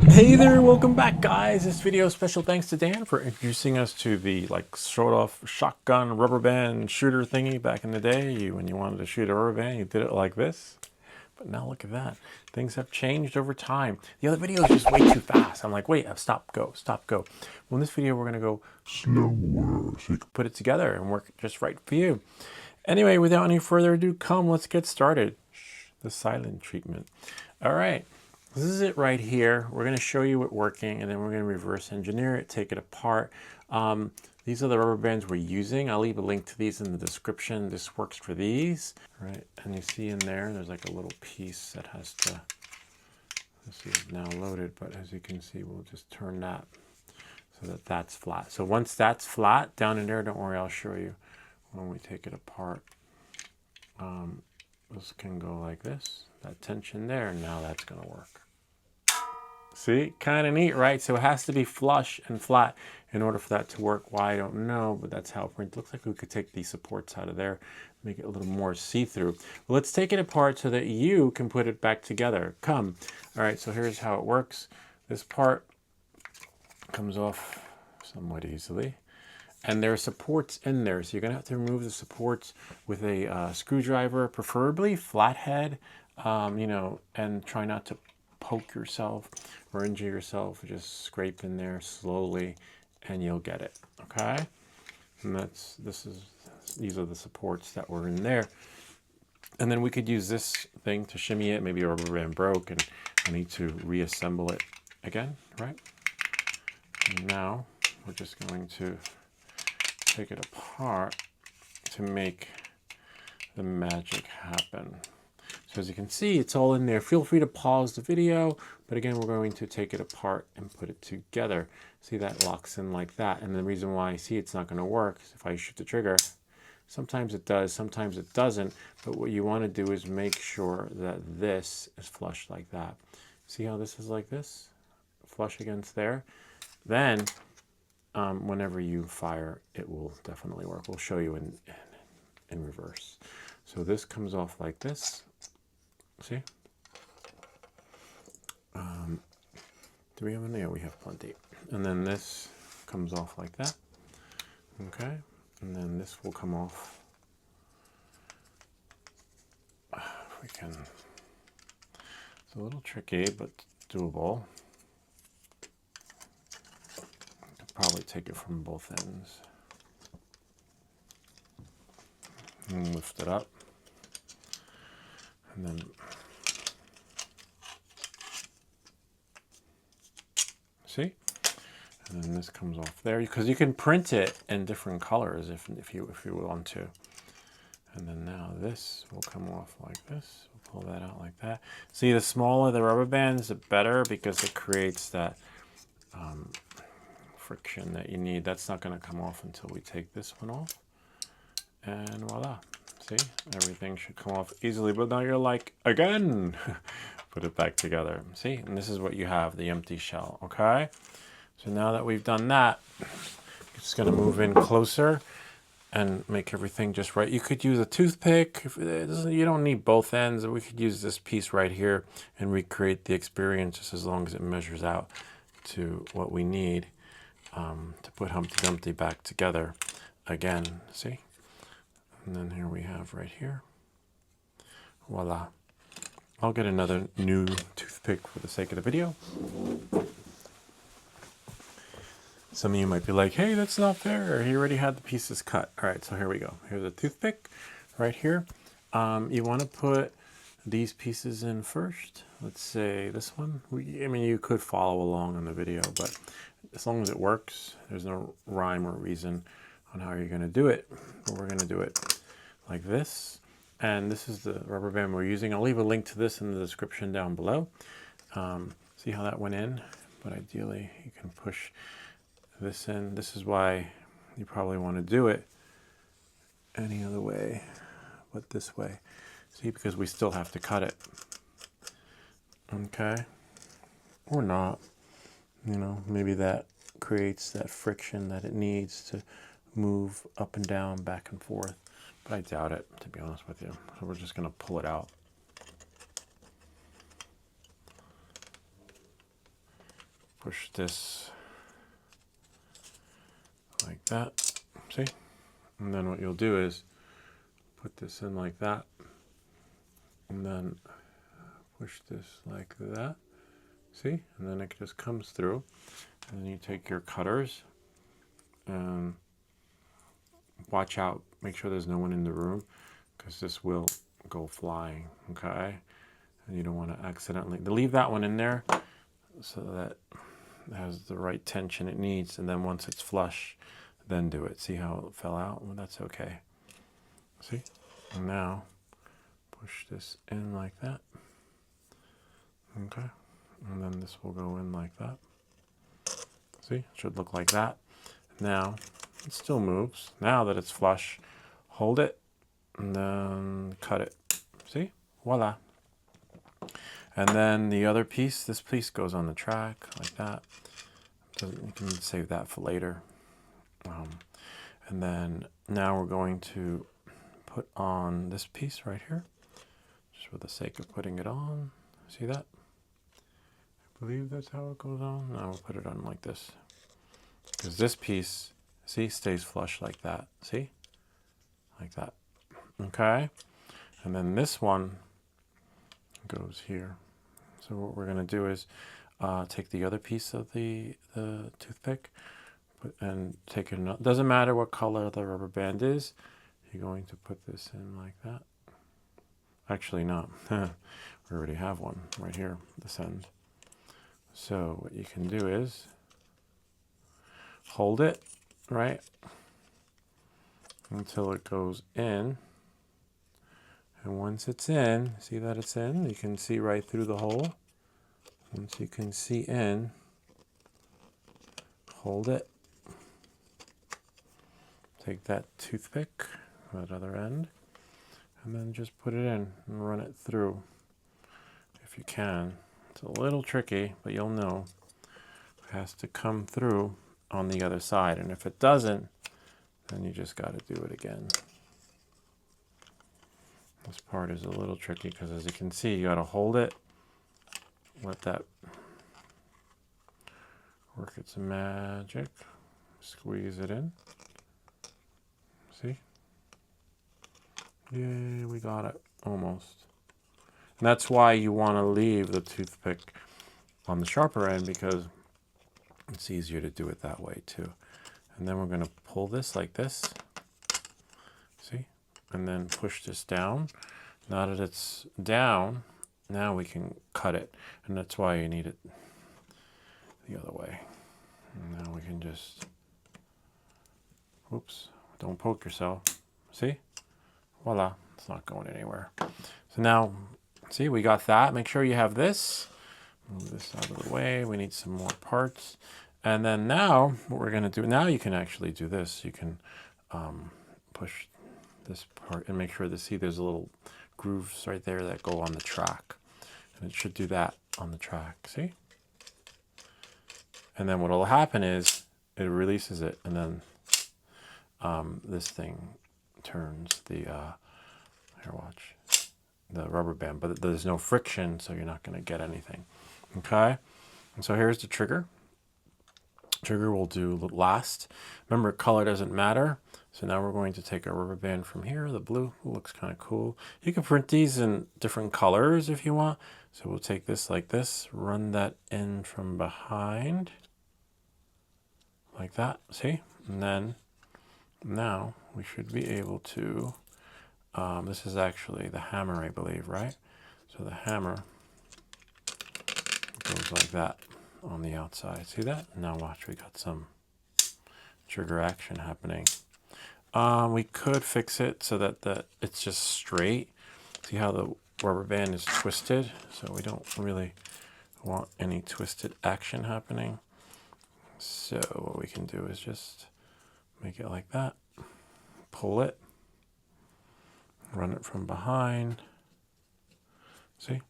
Hey there, welcome back guys. This video special thanks to Dan for introducing us to the sort of shotgun rubber band shooter thingy back in the day. When you wanted to shoot a rubber band, you did it like this. But now look at that. Things have changed over time. The other video is just way too fast. I'm like, wait, stop, go, stop, go. Well, in this video, we're gonna go slower so you can put it together and work just right for you. Anyway, without any further ado, let's get started. The silent treatment. All right. This is it right here. We're going to show you it working, and then we're going to reverse engineer it, take it apart. These are the rubber bands we're using. I'll leave a link to these in the description. This works for these, right? And you see in there's like a little piece that has to, this is now loaded, but as you can see, we'll just turn that so that that's flat. So once that's flat down in there, don't worry, I'll show you when we take it apart. This can go like this, that tension there, and now that's going to work. See, kind of neat, right? So it has to be flush and flat in order for that to work. Why, I don't know, but that's how it prints. Looks like we could take these supports out of there, make it a little more see-through. Well, let's take it apart so that you can put it back together. Come. All right, so here's how it works. This part comes off somewhat easily. And there are supports in there, so you're gonna have to remove the supports with a screwdriver, preferably flathead, you know, and try not to poke yourself or injure yourself. Just scrape in there slowly, and you'll get it. Okay, and these are the supports that were in there. And then we could use this thing to shimmy it. Maybe a rubber band broke, and I need to reassemble it again, right? And now we're just going to take it apart to make the magic happen. So as you can see, it's all in there. Feel free to pause the video, but again, we're going to take it apart and put it together. See, that locks in like that. And the reason why I see it's not going to work is if I shoot the trigger, sometimes it does, sometimes it doesn't. But what you want to do is make sure that this is flush like that. See how this is like this? Flush against there. Then whenever you fire, it will definitely work. We'll show you in reverse. So this comes off like this. See? Do we have any? Yeah, we have plenty. And then this comes off like that. Okay. And then this will come off. If we can. It's a little tricky, but doable. Probably take it from both ends and lift it up, and then see, and then this comes off there because you can print it in different colors if you want to. And then now this will come off like this. We'll pull that out like that. See, the smaller the rubber bands, the better, because it creates that friction that you need. That's not going to come off until we take this one off, and voila. See, everything should come off easily. But now you're like, again, put it back together. See, and this is what you have, the empty shell. Okay, so now that we've done that, it's going to move in closer and make everything just right. You could use a toothpick. You don't need both ends. We could use this piece right here and recreate the experience, just as long as it measures out to what we need. To put Humpty Dumpty back together again, see? And then here we have right here. Voila. I'll get another new toothpick for the sake of the video. Some of you might be like, hey, that's not fair. He already had the pieces cut. All right, so here we go. Here's a toothpick right here. You want to put these pieces in first. Let's say this one. I mean, you could follow along on the video, but as long as it works, there's no rhyme or reason on how you're going to do it. But we're going to do it like this. And this is the rubber band we're using. I'll leave a link to this in the description down below. See how that went in? But ideally, you can push this in. This is why you probably want to do it any other way but this way. See, because we still have to cut it. Okay? Or not. You know, maybe that creates that friction that it needs to move up and down, back and forth. But I doubt it, to be honest with you. So we're just going to pull it out. push this like that, see? And then what you'll do is put this in like that, and then push this like that, see? And then it just comes through, and then you take your cutters and watch out, make sure there's no one in the room, because this will go flying, okay? And you don't want to accidentally leave that one in there so that it has the right tension it needs, and then once it's flush, then do it. See how it fell out? Well, that's okay. See? And now push this in like that. Okay. And then this will go in like that. See? It should look like that. Now, it still moves. Now that it's flush, hold it and then cut it. See? Voila. And then the other piece, this piece goes on the track like that. You can save that for later. And then now we're going to put on this piece right here, just for the sake of putting it on. See that? I believe that's how it goes on. Now we'll put it on like this, because this piece, see, stays flush like that. See? Like that. Okay? And then this one goes here. So what we're going to do is take the other piece of the toothpick and take it. Doesn't matter what color the rubber band is. You're going to put this in like that. Actually, no. We already have one right here, this end. So what you can do is hold it, right, until it goes in. And once it's in, see that it's in? You can see right through the hole. Once you can see in, hold it. Take that toothpick, that other end, and then just put it in and run it through if you can. It's a little tricky, but you'll know. It has to come through on the other side, and if it doesn't, then you just got to do it again. This part is a little tricky because, as you can see, you got to hold it, let that work its magic, squeeze it in. See? Yay, we got it, almost. And that's why you want to leave the toothpick on the sharper end, because it's easier to do it that way too. And then we're going to pull this like this. See? And then push this down. Now that it's down, now we can cut it. And that's why you need it the other way. And now we can just, whoops, don't poke yourself. See? Voila, it's not going anywhere. So now, see, we got that. Make sure you have this. Move this out of the way. We need some more parts. And then now, what we're going to do, now you can actually do this. You can push this part and make sure to see there's a little grooves right there that go on the track. And it should do that on the track, see? And then what will happen is it releases it, and then this thing turns the, here, watch, the rubber band, but there's no friction, so you're not going to get anything, okay? And so here's the trigger. Trigger will do last. Remember, color doesn't matter. So now we're going to take a rubber band from here. The blue looks kind of cool. You can print these in different colors if you want. So we'll take this like this, run that in from behind, like that, see? And then now we should be able to, this is actually the hammer, I believe, right? So the hammer goes like that on the outside. See that? Now watch, we got some trigger action happening. We could fix it so that it's just straight. See how the rubber band is twisted? So we don't really want any twisted action happening. So what we can do is just make it like that. Pull it. Run it from behind. See?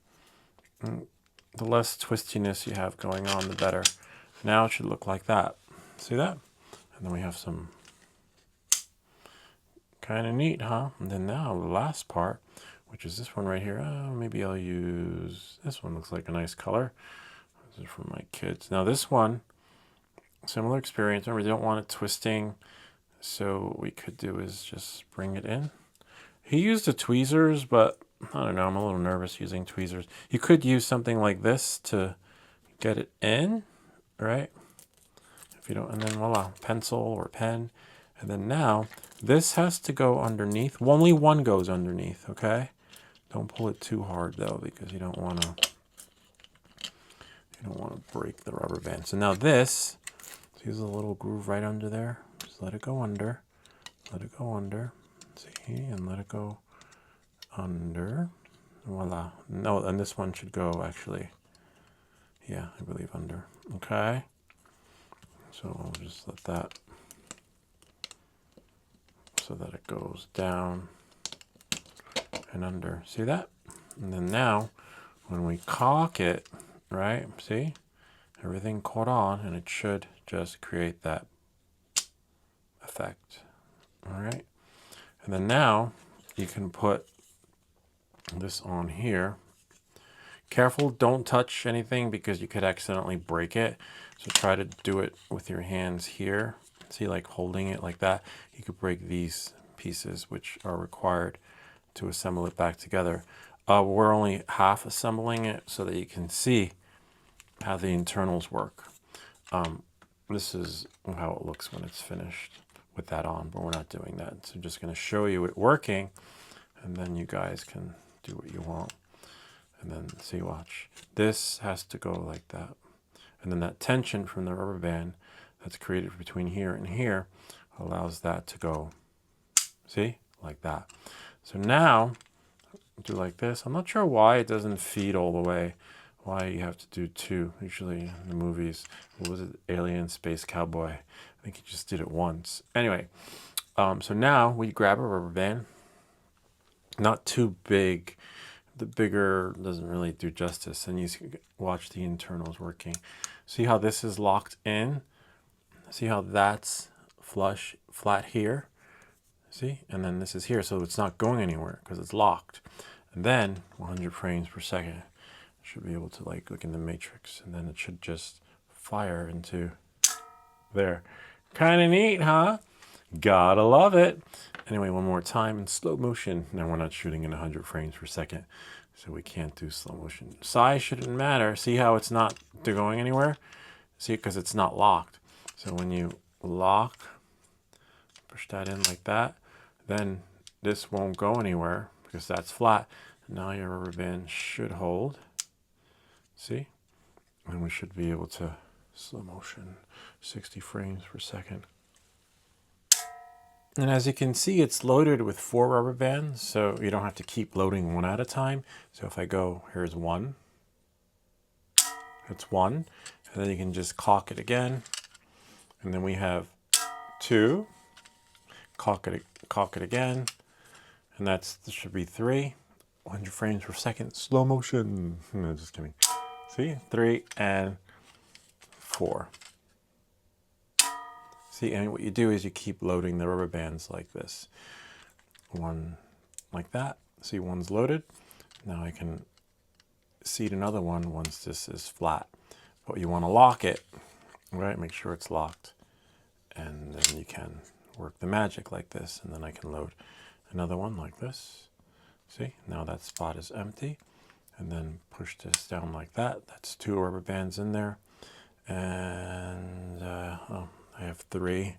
And the less twistiness you have going on, the better. Now it should look like that. See that? And then we have some kind of neat, huh? And then now the last part, which is this one right here. Maybe I'll use this one. Looks like a nice color. This is for my kids. Now this one, similar experience. Remember, we don't want it twisting. So what we could do is just bring it in. He used the tweezers, but I don't know, I'm a little nervous using tweezers. You could use something like this to get it in, right? If you don't, and then voila, pencil or pen. And then now this has to go underneath. Only one goes underneath, okay? Don't pull it too hard though, because you don't want to break the rubber band. So now this, use a little groove right under there. Just let it go under. Let it go under. See, and let it go under. Voila. No, and this one should go actually. Yeah, I believe under. Okay. So I'll just let that so that it goes down and under. See that? And then now when we caulk it, right? See? Everything caught on, and it should just create that effect. All right. And then now you can put this on here. Careful, don't touch anything because you could accidentally break it. So try to do it with your hands here. See, like holding it like that. You could break these pieces, which are required to assemble it back together. We're only half assembling it so that you can see how the internals work. This is how it looks when it's finished with that on, but we're not doing that. So I'm just going to show you it working, and then you guys can do what you want. And then see, watch. This has to go like that. And then that tension from the rubber band that's created between here and here allows that to go, see, like that. So now, do like this. I'm not sure why it doesn't feed all the way. Why you have to do two. Usually in the movies, what was it, Alien Space Cowboy? I think he just did it once. Anyway, so now we grab a rubber band. Not too big. The bigger doesn't really do justice. And you watch the internals working. See how this is locked in? See how that's flush, flat here? See? And then this is here, so it's not going anywhere because it's locked. And then 100 frames per second. Should be able to like look in the matrix, and then it should just fire into there. Kind of neat, huh? Gotta love it. Anyway, one more time in slow motion. Now we're not shooting in 100 frames per second, so we can't do slow motion. Size shouldn't matter. See how it's not going anywhere? See, because it's not locked. So when you lock, push that in like that, then this won't go anywhere because that's flat. Now your rubber band should hold. See? And we should be able to slow motion 60 frames per second. And as you can see, it's loaded with 4 rubber bands, so you don't have to keep loading one at a time. So if I go, here's 1. That's 1. And then you can just caulk it again. And then we have 2. Caulk it again. And this should be 3. 100 frames per second, slow motion. No, just kidding. See, 3 and 4. See, and what you do is you keep loading the rubber bands like this. One like that. See, one's loaded. Now I can seat another one once this is flat. But you want to lock it, right? Make sure it's locked. And then you can work the magic like this. And then I can load another one like this. See, now that spot is empty. And then push this down like that. That's 2 rubber bands in there. And I have 3.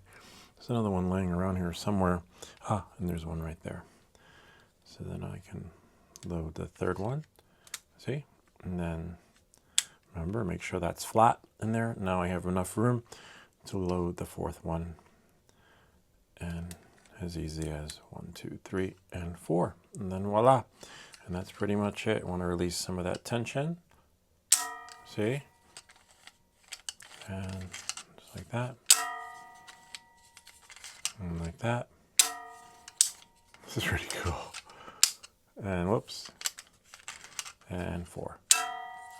There's another one laying around here somewhere. Ah, and there's one right there. So then I can load the 3rd one. See? And then remember, make sure that's flat in there. Now I have enough room to load the 4th one. And as easy as 1, 2, 3, and 4. And then voila. And that's pretty much it. I want to release some of that tension. See? And just like that. And like that. This is pretty cool. And whoops. And 4.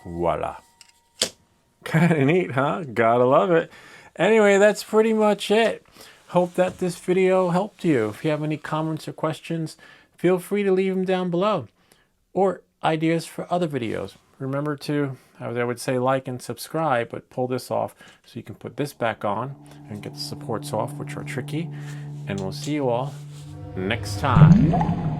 Voila. Kind of neat, huh? Gotta love it. Anyway, that's pretty much it. Hope that this video helped you. If you have any comments or questions, feel free to leave them down below. Or ideas for other videos. remember to, I would say like and subscribe, but pull this off so you can put this back on and get the supports off, which are tricky. And we'll see you all next time.